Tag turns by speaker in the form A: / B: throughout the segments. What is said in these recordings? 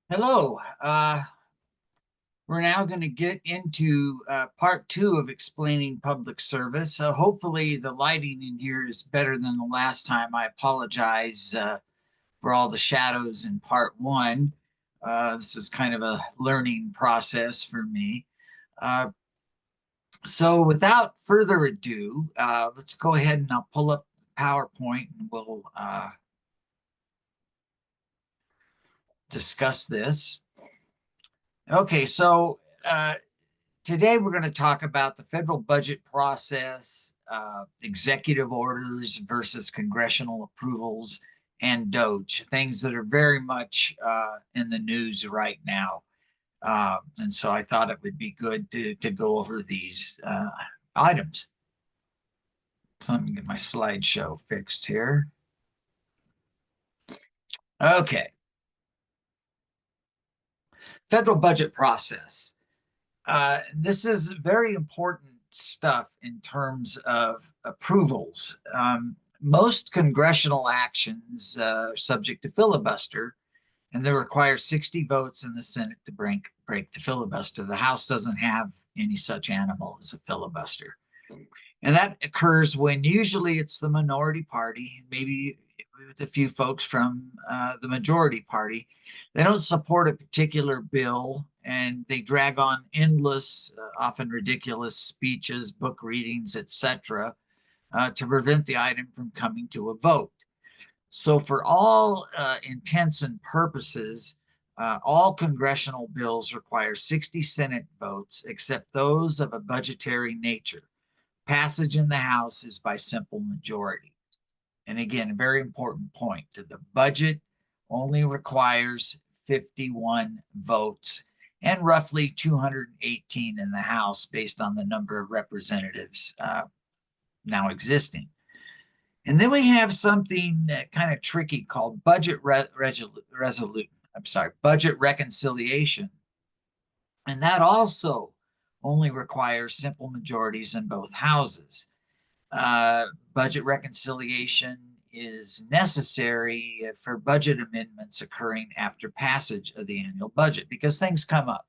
A: Hello. We're now going to get into part two of explaining public service. So hopefully the lighting in here is better than the last time. I apologize for all the shadows in part one. This is kind of a learning process for me. Uh, so without further ado, let's go ahead and I'll pull up PowerPoint and we'll discuss this. Okay, so today we're going to talk about the federal budget process, executive orders versus congressional approvals, and DOGE, things that are very much in the news right now. And so I thought it would be good to go over these items. So let me get my slideshow fixed here. Okay. Federal budget process. This is very important stuff in terms of approvals. Most congressional actions are subject to filibuster, and they require 60 votes in the Senate to break the filibuster. The House doesn't have any such animal as a filibuster. And that occurs when usually it's the minority party, maybe with a few folks from the majority party. They don't support a particular bill and they drag on endless, often ridiculous speeches, book readings, etc., to prevent the item from coming to a vote. So for all intents and purposes, all congressional bills require 60 Senate votes, except those of a budgetary nature. Passage in the House is by simple majority. And again, a very important point, the budget only requires 51 votes and roughly 218 in the House based on the number of representatives now existing. And then we have something kind of tricky called budget reconciliation. And that also only requires simple majorities in both houses. Budget reconciliation is necessary for budget amendments occurring after passage of the annual budget because things come up.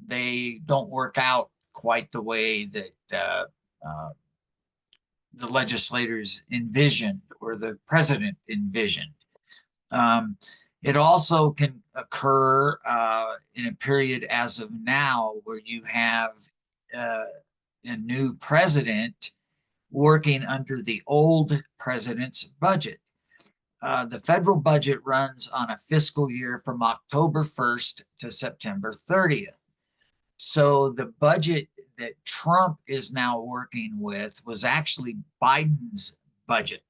A: They don't work out quite the way that the legislators envisioned or the president envisioned. It also can occur in a period as of now where you have a new president working under the old president's budget. The federal budget runs on a fiscal year from October 1st to September 30th. So the budget that Trump is now working with was actually Biden's budget.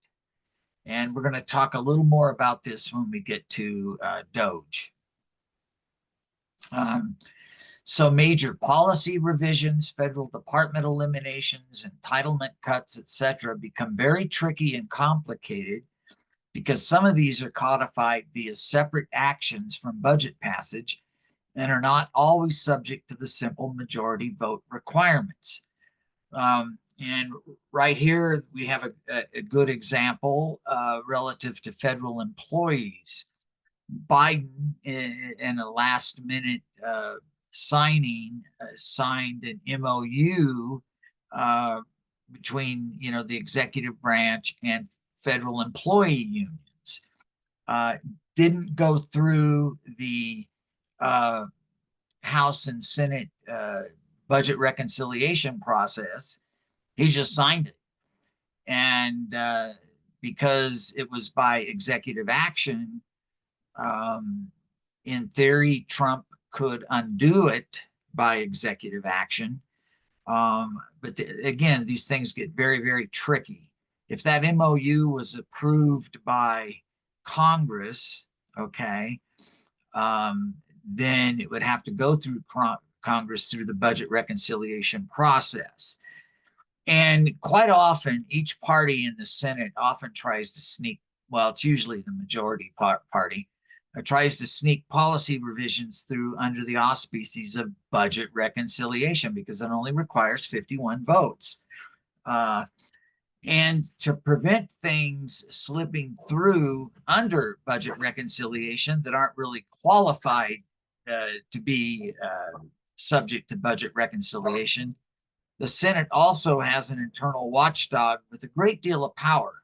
A: And we're going to talk a little more about this when we get to DOGE. So major policy revisions, federal department eliminations, entitlement cuts, etc., become very tricky and complicated because some of these are codified via separate actions from budget passage and are not always subject to the simple majority vote requirements. And right here, we have a good example relative to federal employees. Biden, in a last minute signing, signed an MOU between, the executive branch and federal employee unions. Didn't go through the House and Senate budget reconciliation process. He just signed it. And because it was by executive action, in theory, Trump could undo it by executive action. But again, these things get very, very tricky. If that MOU was approved by Congress, okay, then it would have to go through Congress through the budget reconciliation process. And quite often, each party in the Senate often tries to sneak, well, it's usually the majority party, tries to sneak policy revisions through under the auspices of budget reconciliation because it only requires 51 votes. And to prevent things slipping through under budget reconciliation that aren't really qualified to be subject to budget reconciliation, the Senate also has an internal watchdog with a great deal of power.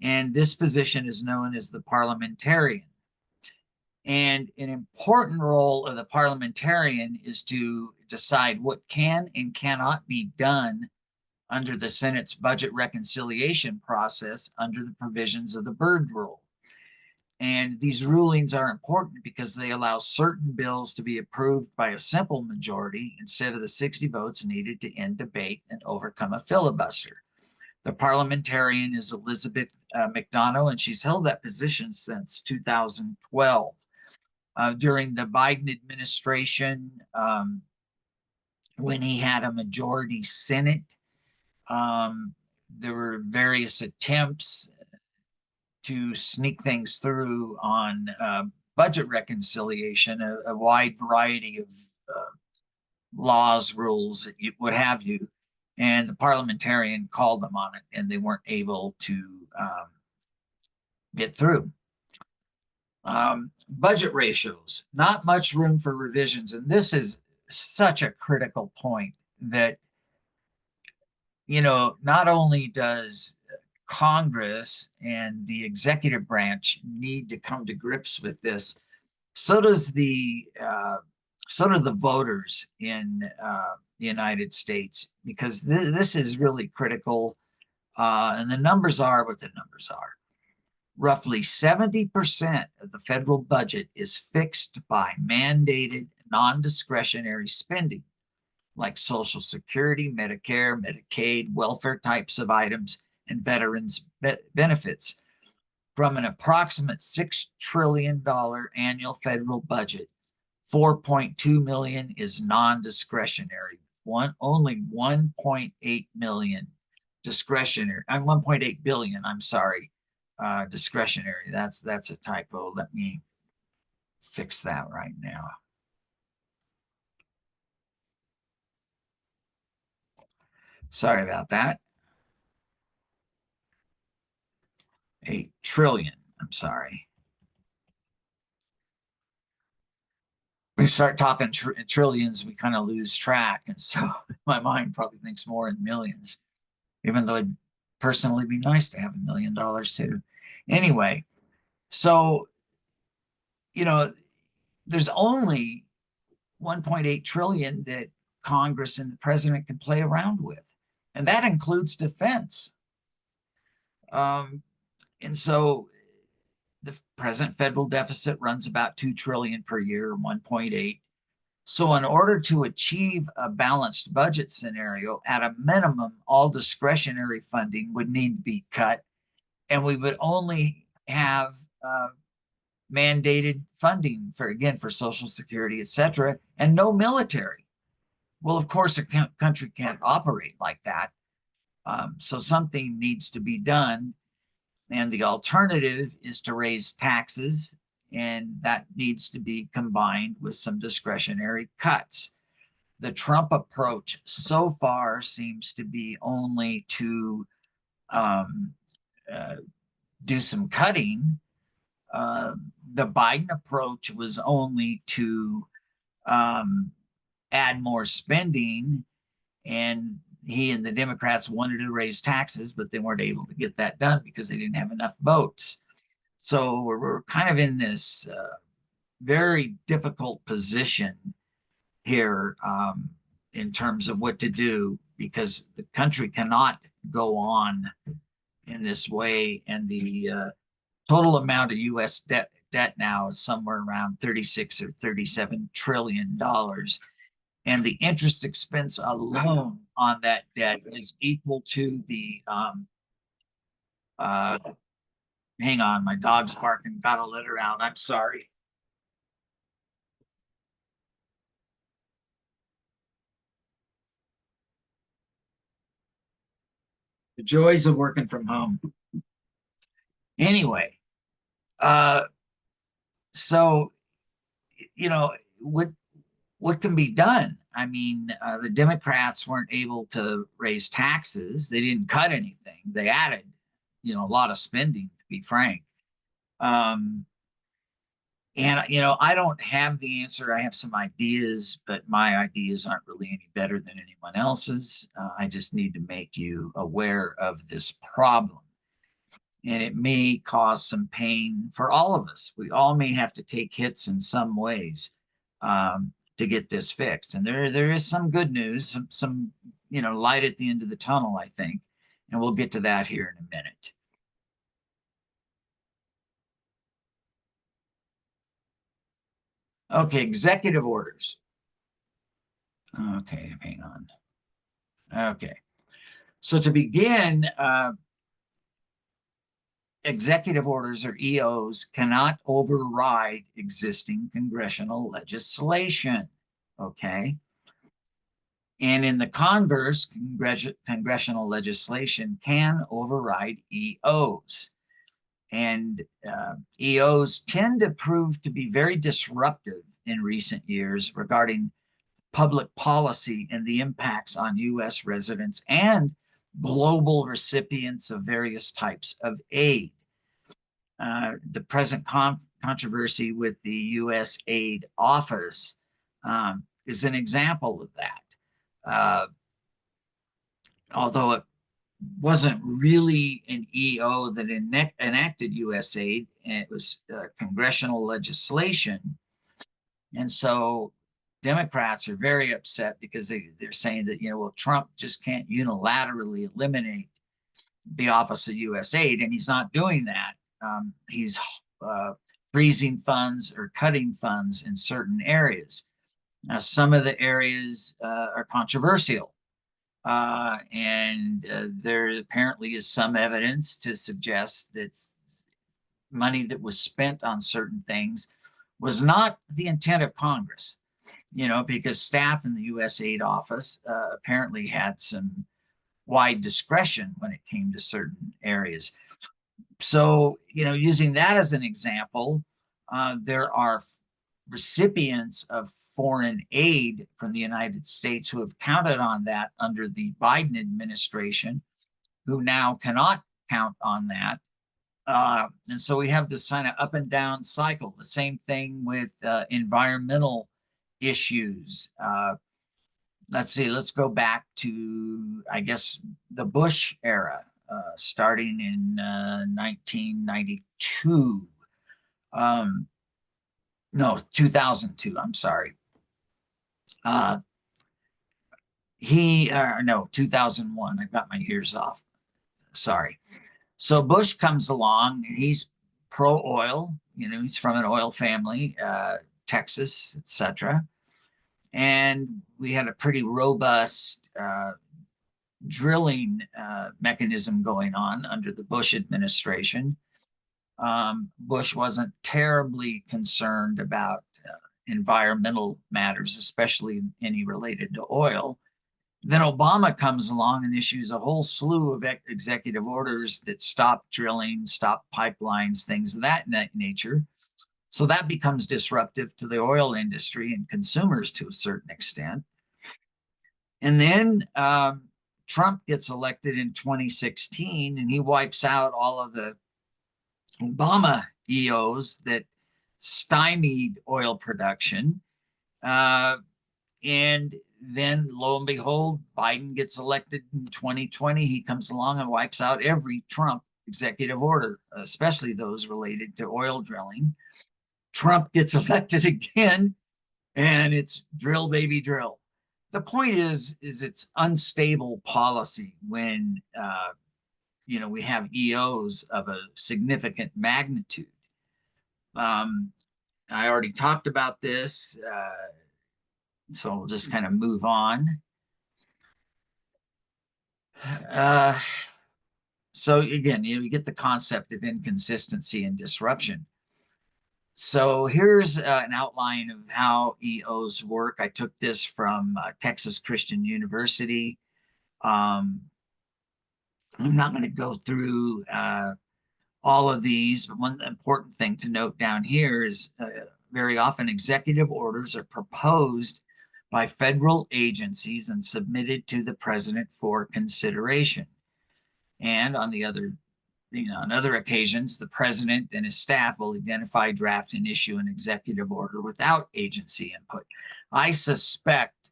A: And this position is known as the parliamentarian. And an important role of the parliamentarian is to decide what can and cannot be done under the Senate's budget reconciliation process under the provisions of the Byrd Rule. And these rulings are important because they allow certain bills to be approved by a simple majority instead of the 60 votes needed to end debate and overcome a filibuster. The parliamentarian is Elizabeth McDonough, and she's held that position since 2012. During the Biden administration, when he had a majority Senate, there were various attempts to sneak things through on budget reconciliation, a wide variety of laws, rules, what have you. And the parliamentarian called them on it, and they weren't able to get through. Budget ratios, not much room for revisions. And this is such a critical point that, you know, not only does Congress and the executive branch need to come to grips with this, so do the voters in the United States, because this is really critical. And the numbers are what the numbers are. Roughly 70% of the federal budget is fixed by mandated non-discretionary spending, like Social Security, Medicare, Medicaid, welfare types of items, and veterans benefits. From an approximate $6 trillion annual federal budget, 4.2 million is non-discretionary. Only 1.8 million discretionary. 1.8 billion. I'm sorry, discretionary. That's a typo. Let me fix that right now. Sorry about that. 8 trillion. I'm sorry. We start talking trillions, we kind of lose track. And so my mind probably thinks more in millions, even though it'd personally be nice to have $1 million too. Anyway, so, you know, there's only 1.8 trillion that Congress and the president can play around with. And that includes defense. And so the present federal deficit runs about 2 trillion per year, 1.8. So in order to achieve a balanced budget scenario, at a minimum, all discretionary funding would need to be cut, and we would only have mandated funding for, again, for Social Security, et cetera, and no military. Well, of course, a country can't operate like that. So something needs to be done. And the alternative is to raise taxes, and that needs to be combined with some discretionary cuts. The Trump approach so far seems to be only to do some cutting. The Biden approach was only to add more spending, and he and the Democrats wanted to raise taxes, but they weren't able to get that done because they didn't have enough votes. So we're kind of in this very difficult position here in terms of what to do, because the country cannot go on in this way. And the total amount of U.S. debt now is somewhere around 36 or 37 trillion dollars. And the interest expense alone on that debt is equal to the, hang on, my dog's barking, gotta let her out, I'm sorry. The joys of working from home. Anyway, so, you know, what can be done? I mean, the Democrats weren't able to raise taxes. They didn't cut anything. They added, a lot of spending, to be frank. Um, and, I don't have the answer. I have some ideas, but my ideas aren't really any better than anyone else's. I just need to make you aware of this problem. And it may cause some pain for all of us. We all may have to take hits in some ways to get this fixed. And there is some good news, some light at the end of the tunnel, I think. And we'll get to that here in a minute. Okay, executive orders. Okay, hang on. Okay, so to begin, executive orders, or EOs, cannot override existing congressional legislation. Okay. And in the converse, congressional legislation can override EOs. And EOs tend to prove to be very disruptive in recent years regarding public policy and the impacts on U.S. residents and global recipients of various types of aid. The present controversy with the U.S. Aid Office is an example of that. Although it wasn't really an EO that enacted U.S. aid, and it was congressional legislation. And so Democrats are very upset because they're saying that, well, Trump just can't unilaterally eliminate the Office of U.S. Aid, and he's not doing that. He's freezing funds or cutting funds in certain areas. Now, some of the areas are controversial. And there apparently is some evidence to suggest that money that was spent on certain things was not the intent of Congress, because staff in the U.S. Aid Office apparently had some wide discretion when it came to certain areas. So, using that as an example, there are recipients of foreign aid from the United States who have counted on that under the Biden administration, who now cannot count on that. And so we have this kind of up and down cycle. The same thing with environmental issues. Let's see, let's go back to, I guess, the Bush era, starting in 1992. No, 2002, I'm sorry. No, 2001. I got my years off. Sorry. So Bush comes along. He's pro-oil. He's from an oil family, Texas, etc. And we had a pretty robust drilling mechanism going on under the Bush administration. Bush wasn't terribly concerned about environmental matters, especially any related to oil. Then Obama comes along and issues a whole slew of executive orders that stop drilling, stop pipelines, things of that nature. So that becomes disruptive to the oil industry and consumers to a certain extent. And then Trump gets elected in 2016, and he wipes out all of the Obama EOs that stymied oil production. And then, lo and behold, Biden gets elected in 2020. He comes along and wipes out every Trump executive order, especially those related to oil drilling. Trump gets elected again, and it's drill, baby, drill. The point is it's unstable policy when we have EOs of a significant magnitude. I already talked about this, so we'll just kind of move on. So again, we get the concept of inconsistency and disruption. So here's an outline of how EOs work. I took this from Texas Christian University. I'm not going to go through all of these, but one important thing to note down here is very often executive orders are proposed by federal agencies and submitted to the president for consideration. And on the other, on other occasions, the president and his staff will identify, draft, and issue an executive order without agency input. I suspect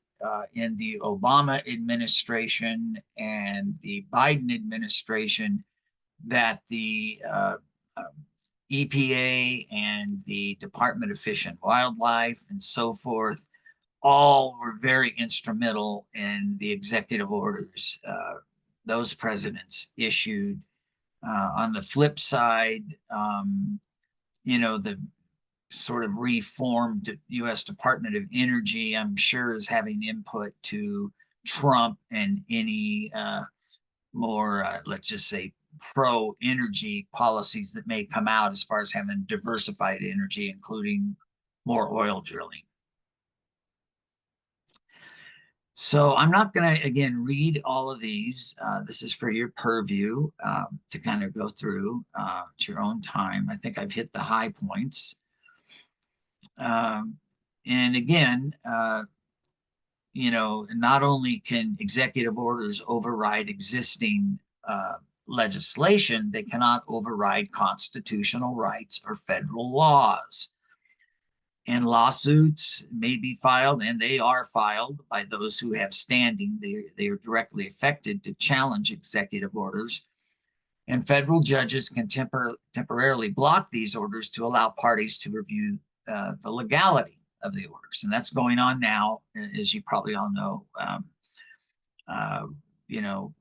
A: in the Obama administration and the Biden administration that the EPA and the Department of Fish and Wildlife and so forth all were very instrumental in the executive orders those presidents issued. On the flip side, the sort of reformed U.S. Department of Energy, I'm sure, is having input to Trump and any more, let's just say, pro-energy policies that may come out as far as having diversified energy, including more oil drilling. So I'm not going to, again, read all of these. This is for your purview to kind of go through at your own time. I think I've hit the high points. And again, not only can executive orders override existing legislation, they cannot override constitutional rights or federal laws. And lawsuits may be filed, and they are filed by those who have standing. They are directly affected to challenge executive orders. And federal judges can temporarily block these orders to allow parties to review the legality of the orders. And that's going on now, as you probably all know,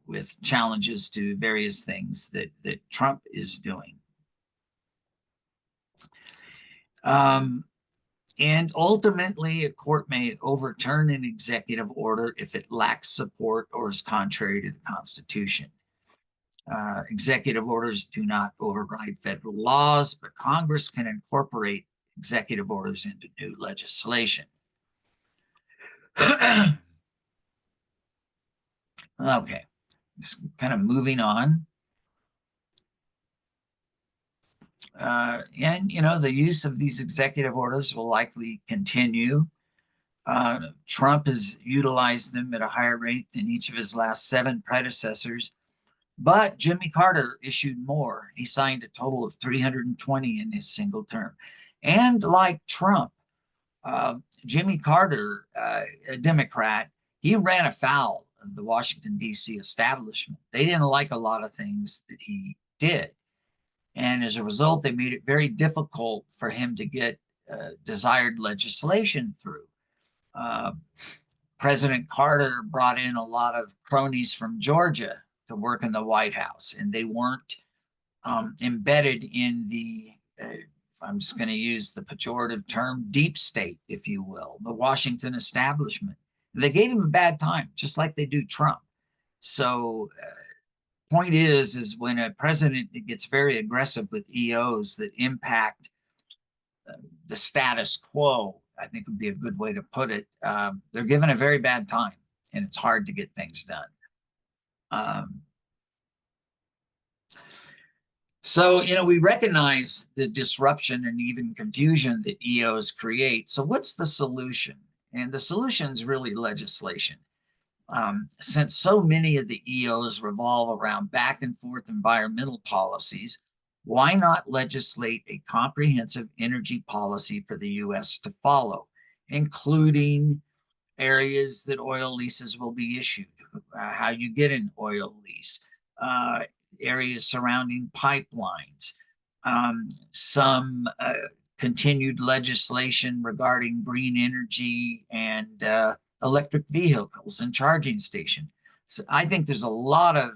A: with challenges to various things that Trump is doing. And ultimately, a court may overturn an executive order if it lacks support or is contrary to the Constitution. Executive orders do not override federal laws, but Congress can incorporate executive orders into new legislation. Okay, just kind of moving on. And the use of these executive orders will likely continue. Trump has utilized them at a higher rate than each of his last 7 predecessors, but Jimmy Carter issued more. He signed a total of 320 in his single term. And like Trump, Jimmy Carter, a Democrat, he ran afoul of the Washington, D.C. establishment. They didn't like a lot of things that he did. And as a result, they made it very difficult for him to get desired legislation through. President Carter brought in a lot of cronies from Georgia to work in the White House, and they weren't embedded in the, I'm just going to use the pejorative term, deep state, if you will, the Washington establishment. They gave him a bad time, just like they do Trump. So point is when a president gets very aggressive with EOs that impact the status quo, I think would be a good way to put it, they're given a very bad time, and it's hard to get things done. So, we recognize the disruption and even confusion that EOs create. So what's the solution? And the solution is really legislation. Since so many of the EOs revolve around back and forth environmental policies, why not legislate a comprehensive energy policy for the U.S. to follow, including areas that oil leases will be issued, how you get an oil lease, areas surrounding pipelines, some continued legislation regarding green energy and electric vehicles and charging stations. So I think there's a lot of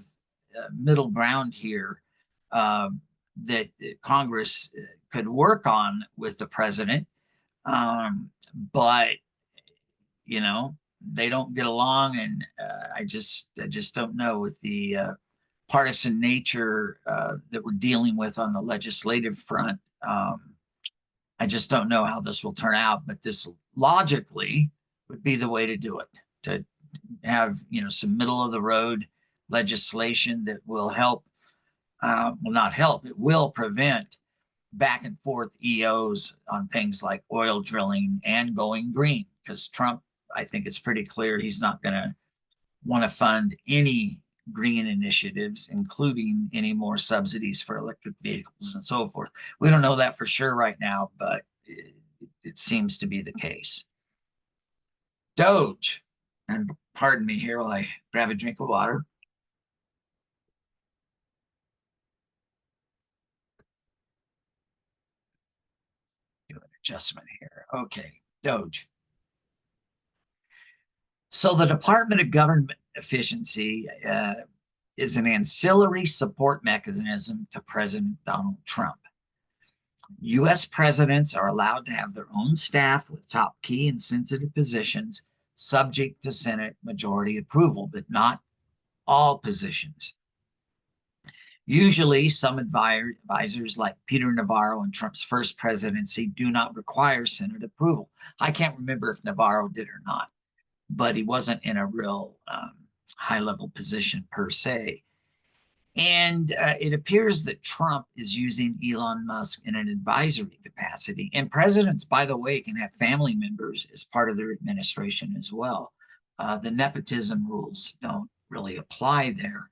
A: middle ground here that Congress could work on with the president, but they don't get along, and I just don't know with the partisan nature that we're dealing with on the legislative front. I just don't know how this will turn out, but this logically would be the way to do it, to have some middle of the road legislation that will help, well, not help, it will prevent back and forth EOs on things like oil drilling and going green, because Trump I think it's pretty clear he's not going to want to fund any green initiatives, including any more subsidies for electric vehicles and so forth. We don't know that for sure right now, but it seems to be the case. DOGE, and pardon me here while I grab a drink of water. Do an adjustment here. Okay, DOGE. So the Department of Government Efficiency is an ancillary support mechanism to President Donald Trump. U.S. presidents are allowed to have their own staff with top key and sensitive positions subject to Senate majority approval, but not all positions. Usually, some advisors like Peter Navarro in Trump's first presidency do not require Senate approval. I can't remember if Navarro did or not, but he wasn't in a real high-level position per se. And it appears that Trump is using Elon Musk in an advisory capacity. And presidents, by the way, can have family members as part of their administration as well. The nepotism rules don't really apply there.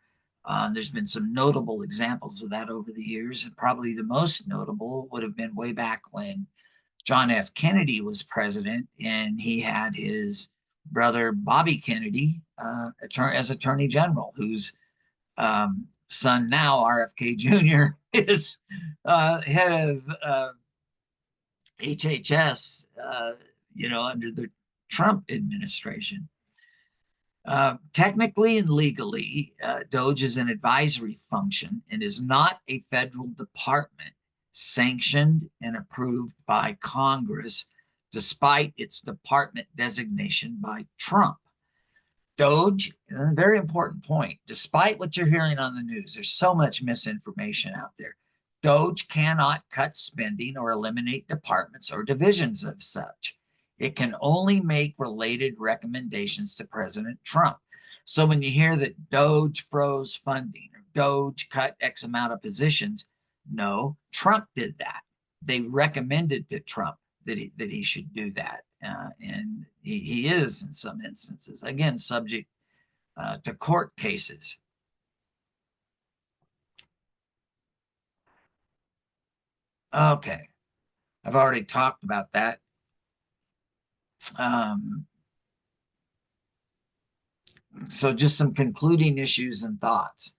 A: There's been some notable examples of that over the years, and probably the most notable would have been way back when John F. Kennedy was president, and he had his brother Bobby Kennedy as Attorney General, whose son now, RFK Jr., is head of HHS, under the Trump administration. Technically and legally, DOGE is an advisory function and is not a federal department sanctioned and approved by Congress, despite its department designation by Trump. DOGE, a very important point, despite what you're hearing on the news, there's so much misinformation out there. DOGE cannot cut spending or eliminate departments or divisions of such. It can only make related recommendations to President Trump. So when you hear that DOGE froze funding or DOGE cut X amount of positions, no, Trump did that. They recommended to Trump that he should do that. And he is, in some instances, again, subject to court cases. Okay, I've already talked about that. So just some concluding issues and thoughts.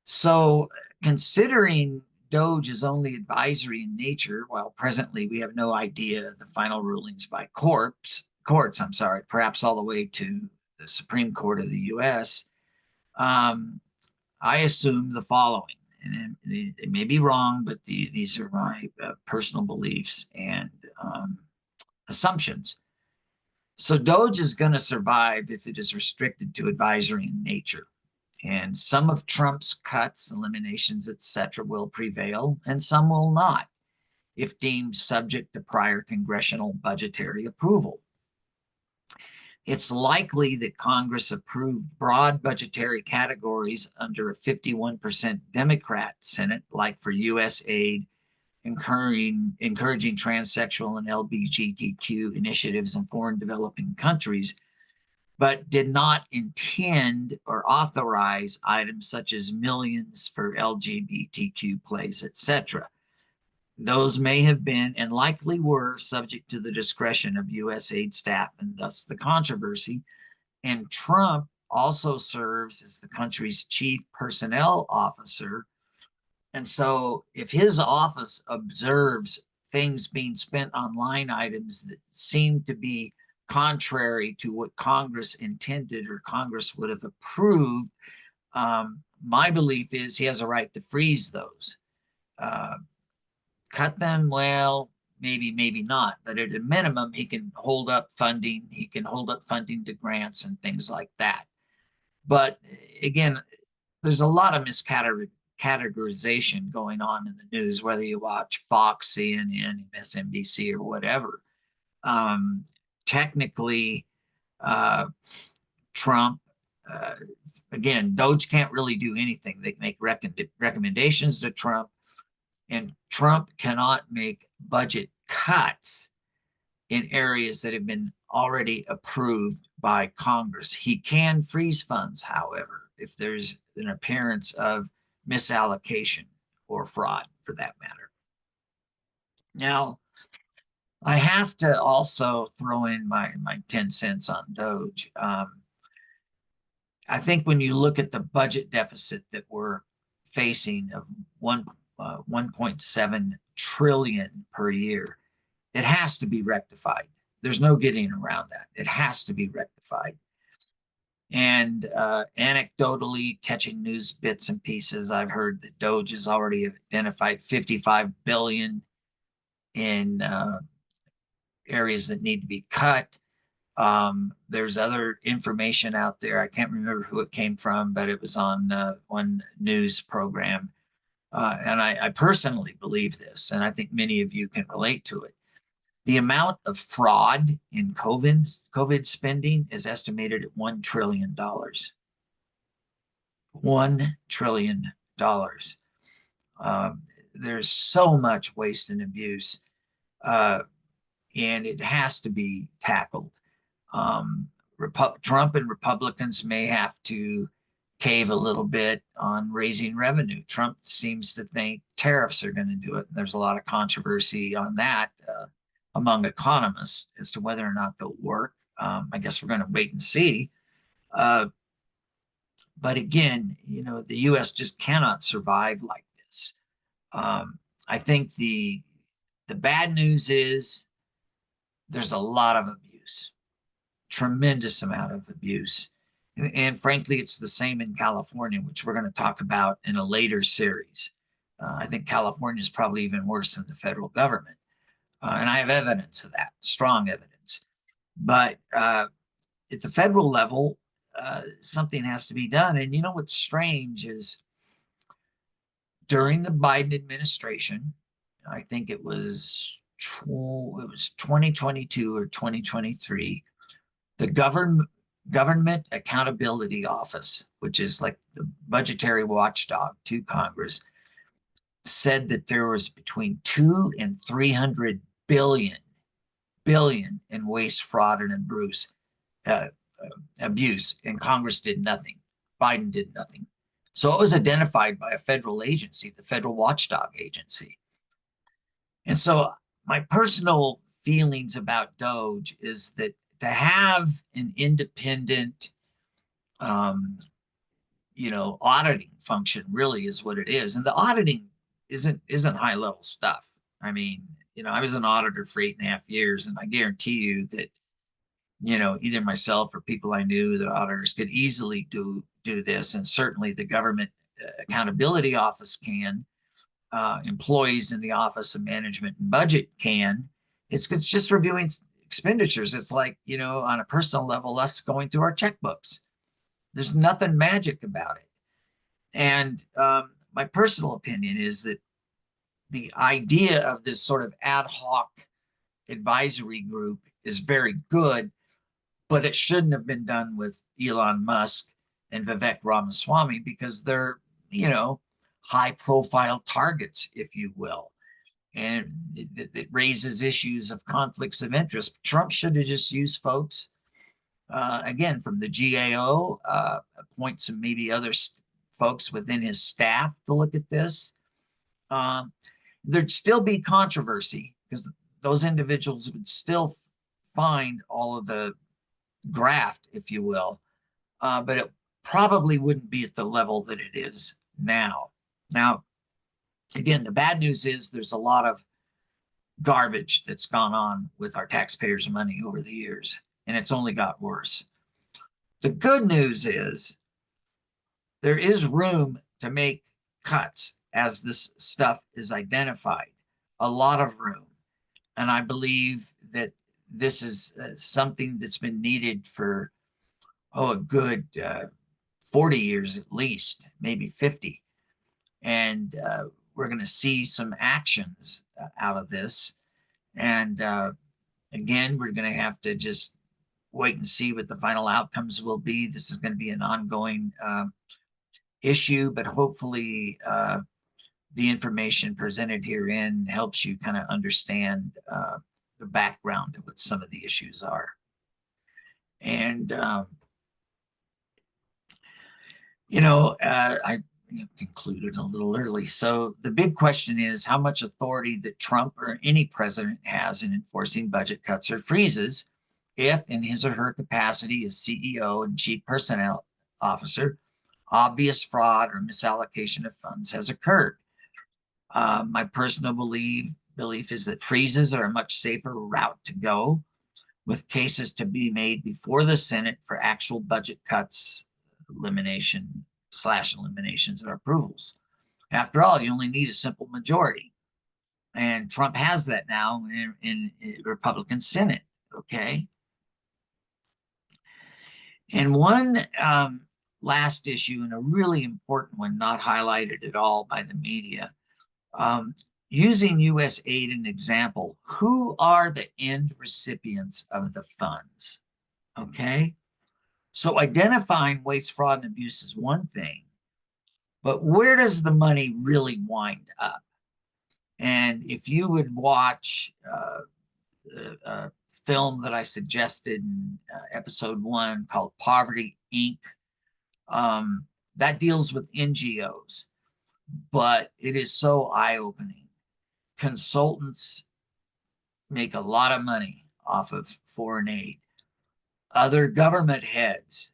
A: So considering DOGE is only advisory in nature, while presently we have no idea of the final rulings by courts, perhaps all the way to the Supreme Court of the U.S., I assume the following, and they may be wrong, but these are my personal beliefs and assumptions. So DOGE is going to survive if it is restricted to advisory in nature. And some of Trump's cuts, eliminations, etc., will prevail, and some will not, if deemed subject to prior congressional budgetary approval. It's likely that Congress approved broad budgetary categories under a 51% Democrat Senate, like for U.S. aid, encouraging transsexual and LGBTQ initiatives in foreign developing countries, but did not intend or authorize items such as millions for LGBTQ plays, etc. Those may have been and likely were subject to the discretion of U.S. aid staff, and thus the controversy. And Trump also serves as the country's chief personnel officer. And so if his office observes things being spent on line items that seem to be contrary to what Congress intended or Congress would have approved, my belief is he has a right to freeze those. Cut them, well, maybe not, but at a minimum, he can hold up funding. He can hold up funding to grants and things like that. But again, there's a lot of miscategorization going on in the news, whether you watch Fox, CNN, MSNBC, or whatever. Technically, Trump, again, DOGE can't really do anything. They can make recommendations to Trump, and Trump cannot make budget cuts in areas that have been already approved by Congress. He can freeze funds, however, if there's an appearance of misallocation or fraud for that matter. Now, I have to also throw in my 10 cents on DOGE. I think when you look at the budget deficit that we're facing of 1.7 trillion per year, it has to be rectified. There's no getting around that. It has to be rectified. And anecdotally, catching news bits and pieces, I've heard that DOGE has already identified 55 billion in areas that need to be cut. There's other information out there. I can't remember who it came from, but it was on one news program. And I personally believe this, and I think many of you can relate to it. The amount of fraud in COVID spending is estimated at $1 trillion. $1 trillion. There's so much waste and abuse, and it has to be tackled. Trump and Republicans may have to cave a little bit on raising revenue. Trump seems to think tariffs are going to do it. And there's a lot of controversy on that among economists as to whether or not they'll work. I guess we're going to wait and see. But again, you know, the U.S. just cannot survive like this. I think the bad news is there's a lot of abuse, tremendous amount of abuse. And frankly, it's the same in California, which we're going to talk about in a later series. I think California is probably even worse than the federal government. And I have evidence of that, strong evidence. But at the federal level, something has to be done. And you know what's strange is during the Biden administration, I think it was 2022 or 2023, the Government Accountability Office, which is like the budgetary watchdog to Congress, said that there was between 200 and 300 billion in waste, fraud, and abuse, and Congress did nothing. Biden did nothing. So it was identified by a federal agency, the Federal Watchdog Agency. And so my personal feelings about DOGE is that to have an independent, auditing function really is what it is. And the auditing isn't high level stuff. I mean, I was an auditor for 8.5 years, and I guarantee you that, either myself or people I knew, the auditors could easily do this. And certainly the Government Accountability Office can, employees in the Office of Management and Budget can. It's just reviewing expenditures. It's like, on a personal level, us going through our checkbooks. There's nothing magic about it. And my personal opinion is that the idea of this sort of ad hoc advisory group is very good, but it shouldn't have been done with Elon Musk and Vivek Ramaswamy because they're, high profile targets, if you will. And it raises issues of conflicts of interest. Trump should have just used folks, again, from the GAO, appoint some maybe other folks within his staff to look at this. There'd still be controversy because those individuals would still find all of the graft, if you will, but it probably wouldn't be at the level that it is now. Now, again, the bad news is there's a lot of garbage that's gone on with our taxpayers' money over the years, and it's only got worse. The good news is there is room to make cuts as this stuff is identified, a lot of room. And I believe that this is something that's been needed for, a good 40 years at least, maybe 50. And we're going to see some actions out of this. And again, we're going to have to just wait and see what the final outcomes will be. This is going to be an ongoing issue, but hopefully the information presented herein helps you kind of understand the background of what some of the issues are. And, I concluded a little early. So the big question is how much authority that Trump or any president has in enforcing budget cuts or freezes if, in his or her capacity as CEO and chief personnel officer, obvious fraud or misallocation of funds has occurred. My personal belief is that freezes are a much safer route to go, with cases to be made before the Senate for actual budget cuts, eliminations or approvals. After all, you only need a simple majority. And Trump has that now in Republican Senate, okay? And one last issue, and a really important one, not highlighted at all by the media, using U.S. aid as an example, who are the end recipients of the funds? Okay. So identifying waste, fraud, and abuse is one thing, but where does the money really wind up? And if you would watch a film that I suggested in episode 1 called Poverty Inc., that deals with NGOs, but it is so eye-opening. Consultants make a lot of money off of foreign aid. Other government heads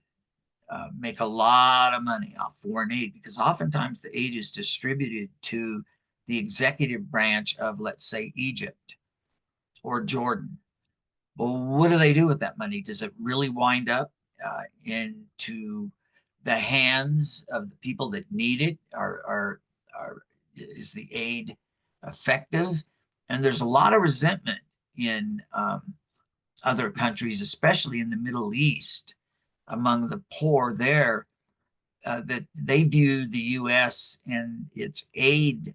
A: make a lot of money off foreign aid because oftentimes the aid is distributed to the executive branch of, let's say, Egypt or Jordan. Well, what do they do with that money? Does it really wind up into the hands of the people that need it? Is the aid effective? And there's a lot of resentment in other countries, especially in the Middle East, among the poor there, that they view the U.S. and its aid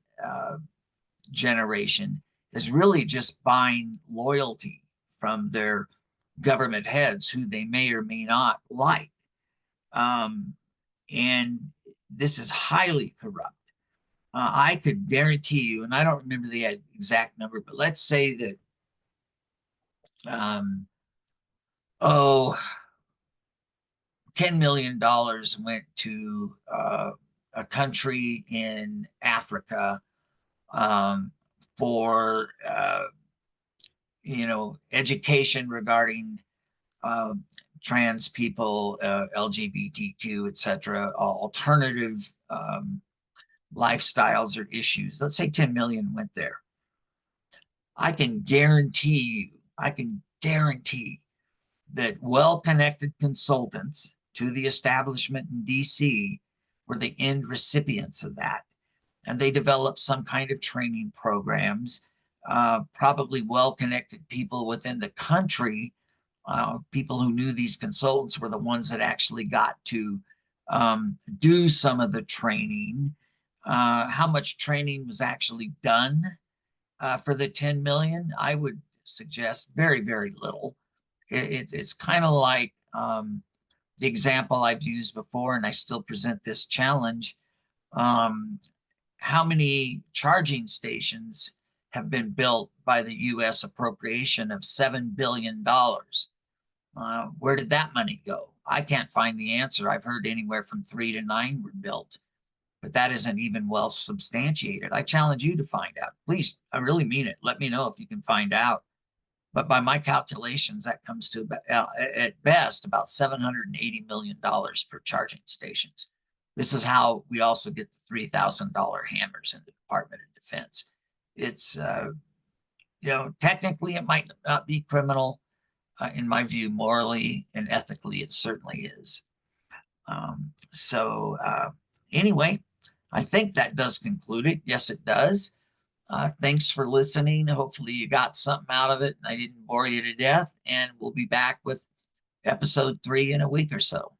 A: generation as really just buying loyalty from their government heads who they may or may not like. And this is highly corrupt. I could guarantee you, and I don't remember the exact number, but let's say that, $10 million went to a country in Africa for, education regarding trans people, LGBTQ, etc., alternative lifestyles or issues. Let's say 10 million went there. I can guarantee that well-connected consultants to the establishment in DC were the end recipients of that. And they developed some kind of training programs, probably well-connected people within the country. People who knew these consultants were the ones that actually got to do some of the training. How much training was actually done for the 10 million? I would suggest very, very little. It's kind of like the example I've used before, and I still present this challenge. How many charging stations have been built by the U.S. appropriation of $7 billion? Where did that money go? I can't find the answer. I've heard anywhere from 3 to 9 were built, but that isn't even well substantiated. I challenge you to find out. Please, I really mean it. Let me know if you can find out. But by my calculations, that comes to at best about $780 million per charging stations. This is how we also get the $3,000 hammers in the Department of Defense. It's, technically it might not be criminal. In my view, morally and ethically, it certainly is. Anyway, I think that does conclude it. Yes, it does. Thanks for listening. Hopefully you got something out of it and I didn't bore you to death. And we'll be back with episode 3 in a week or so.